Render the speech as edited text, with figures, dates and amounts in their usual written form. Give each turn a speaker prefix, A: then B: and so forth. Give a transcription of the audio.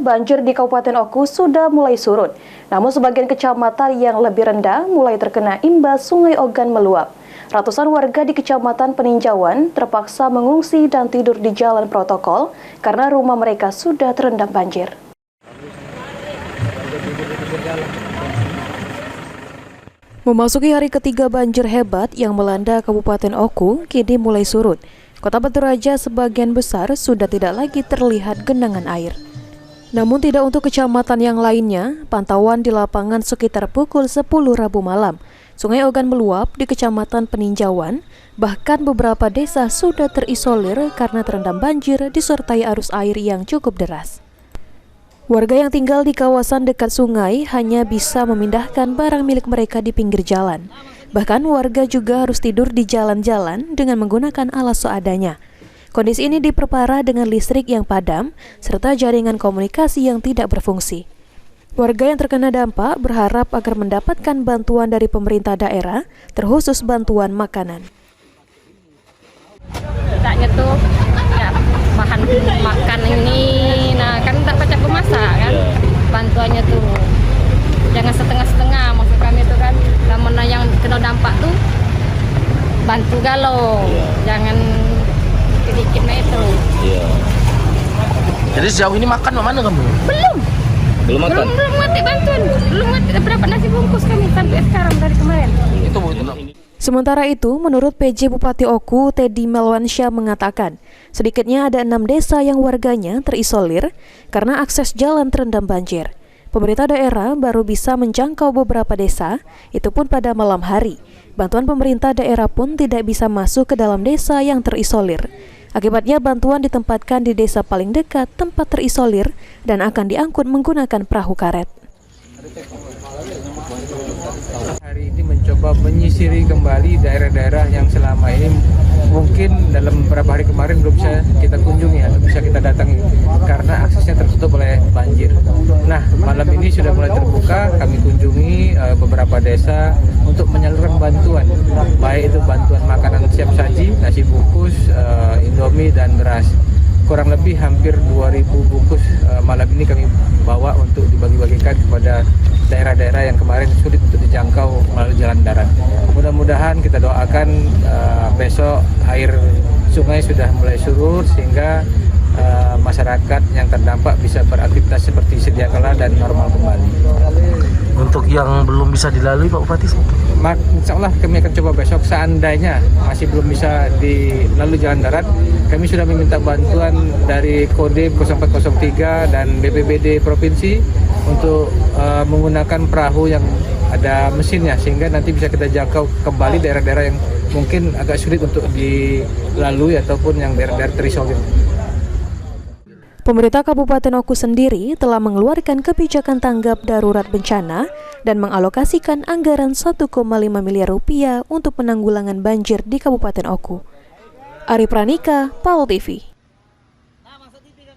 A: banjir di Kabupaten Oku sudah mulai surut. Namun sebagian kecamatan yang lebih rendah mulai terkena imbas Sungai Ogan meluap. Ratusan warga di Kecamatan Peninjauan terpaksa mengungsi dan tidur di jalan protokol karena rumah mereka sudah terendam banjir. Memasuki hari ketiga banjir hebat yang melanda Kabupaten Oku kini mulai surut. Kota Batu Raja sebagian besar sudah tidak lagi terlihat genangan air. Namun tidak untuk kecamatan yang lainnya, pantauan di lapangan sekitar pukul 10 Rabu malam. Sungai Ogan meluap di Kecamatan Peninjauan, bahkan beberapa desa sudah terisolir karena terendam banjir disertai arus air yang cukup deras. Warga yang tinggal di kawasan dekat sungai hanya bisa memindahkan barang milik mereka di pinggir jalan. Bahkan warga juga harus tidur di jalan-jalan dengan menggunakan alas seadanya. Kondisi ini diperparah dengan listrik yang padam serta jaringan komunikasi yang tidak berfungsi. Warga yang terkena dampak berharap agar mendapatkan bantuan dari pemerintah daerah, terkhusus bantuan makanan.
B: Tidaknya tuh ya, bahan makan ini, nah kan tak pacak memasak kan, bantuannya tuh jangan setengah-setengah, maksud kami itu kan, mana yang kena dampak tuh bantu galau, jangan sedikit itu.
C: Iya. Jadi sejauh ini makan mana kamu? Belum makan.
B: Belum mati bantuan, belum mati berapa nasi bungkus kami sampai sekarang dari kemarin.
C: Itu.
A: Sementara itu, menurut PJ Bupati Oku, Teddy Melwansyah mengatakan, sedikitnya ada 6 desa yang warganya terisolir karena akses jalan terendam banjir. Pemerintah daerah baru bisa menjangkau beberapa desa, itu pun pada malam hari. Bantuan pemerintah daerah pun tidak bisa masuk ke dalam desa yang terisolir. Akibatnya bantuan ditempatkan di desa paling dekat tempat terisolir dan akan diangkut menggunakan perahu karet.
D: Hari ini mencoba menyisiri kembali daerah-daerah yang selama ini mungkin dalam beberapa hari kemarin belum bisa kita kunjungi atau bisa kita datangi karena aksesnya tertutup oleh banjir. Nah, malam ini sudah mulai terbuka, kami kunjungi beberapa desa untuk menyalurkan bantuan, baik itu bantuan makanan siap saji, nasi bungkus, indomie dan beras. Kurang lebih hampir 2.000 bungkus malam ini kami bawa untuk dibagi-bagikan kepada daerah-daerah yang kemarin sulit untuk dijangkau melalui jalan darat. Mudah-mudahan kita doakan besok air sungai sudah mulai surut sehingga masyarakat yang terdampak bisa beraktivitas seperti sedia kala dan normal kembali.
C: Untuk yang belum bisa dilalui Pak Bupati?
D: Insya Allah kami akan coba besok, seandainya masih belum bisa dilalui jalan darat, kami sudah meminta bantuan dari Kodim 0403 dan BPBD Provinsi untuk menggunakan perahu yang ada mesinnya sehingga nanti bisa kita jangkau kembali daerah-daerah yang mungkin agak sulit untuk dilalui ataupun yang daerah-daerah terisolir.
A: Pemerintah Kabupaten Oku sendiri telah mengeluarkan kebijakan tanggap darurat bencana dan mengalokasikan anggaran 1,5 miliar rupiah untuk penanggulangan banjir di Kabupaten Oku. Ari Pranika, PAL TV.